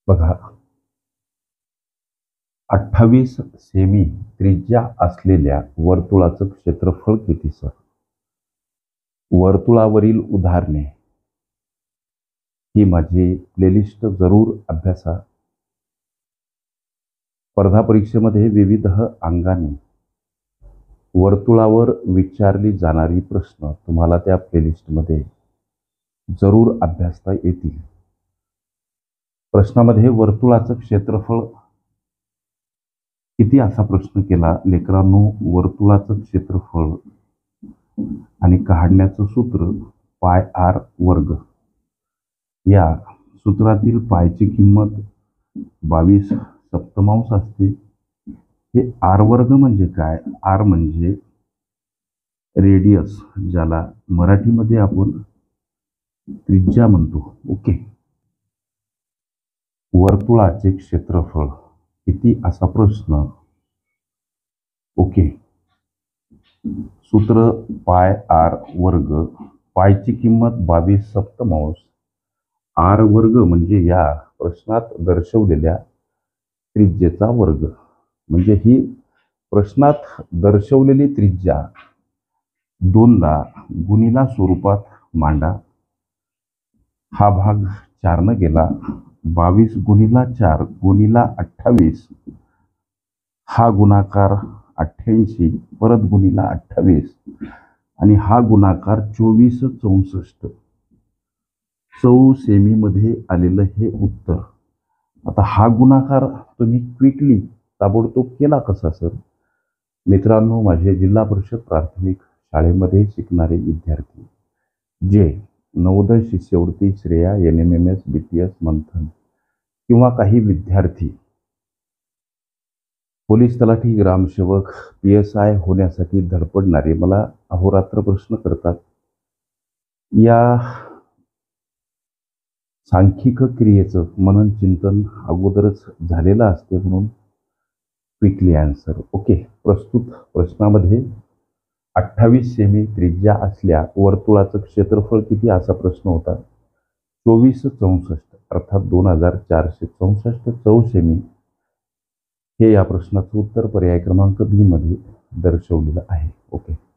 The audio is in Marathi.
बघा, 28 सेमी त्रिज्या असलेल्या वर्तुळाचं क्षेत्रफळ किती सर? वर्तुळावरील उदाहरणे ही माझी प्लेलिस्ट जरूर अभ्यासा. स्पर्धा परीक्षेमध्ये विविध अंगाने वर्तुळावर विचारली जाणारी प्रश्न तुम्हाला त्या प्लेलिस्टमध्ये जरूर अभ्यासता येतील. प्रश्नामध्ये वर्तुळाचं क्षेत्रफळ किती असा प्रश्न केला. लेकरांनो, वर्तुळाचं क्षेत्रफळ आणि काढण्याचं सूत्र पाय आर वर्ग. या सूत्रातील पायची किंमत 22 सप्तमांश असते. हे आर वर्ग म्हणजे काय? आर म्हणजे रेडियस, ज्याला मराठीमध्ये आपण त्रिज्या म्हणतो. ओके. वर्तुळाचे क्षेत्रफळ किती असा प्रश्न. ओके. सूत्र पाय आर वर्ग. पायची किंमत 22 सप्तमांश. आर वर्ग म्हणजे या प्रश्नात दर्शवलेल्या त्रिज्येचा वर्ग. म्हणजे ही प्रश्नात दर्शवलेली त्रिज्या दोनदा गुणिला स्वरूपात मांडा. हा भाग 4 न गेला. 22 गुणिला 4 गुणिला 28. हा गुणाकार 88 परत गुणिला 28 आणि हा गुणाकार 24 64. 100 सेमीमध्ये आलेलं हे उत्तर. आता हा गुणाकार तुम्ही क्विकली ताबडतोब केला कसा सर? मित्रांनो, माझे जिल्हा परिषद प्राथमिक शाळेमध्ये शिकणारे विद्यार्थी जे नवोदय शिष्यवृत्ती, श्रेया, NMMS, BTS, मंथन किंवा काही विद्यार्थी पोलीस तलाठी, ग्रामसेवक, PSI होण्यासाठी धडपडणारे मला अहोरात्र प्रश्न करतात. या सांख्यिक क्रियेचं मनन चिंतन अगोदरच झालेलं असते, म्हणून क्विकली आन्सर. ओके. प्रस्तुत प्रश्नामध्ये 28 सेमी त्रिज्या असल्या वर्तुळाचं क्षेत्रफळ किती असा प्रश्न होता. 2464 अर्थात 2464 चौसेमी हे या प्रश्नाचं उत्तर पर्याय क्रमांक B मध्ये दर्शवलेलं आहे. ओके.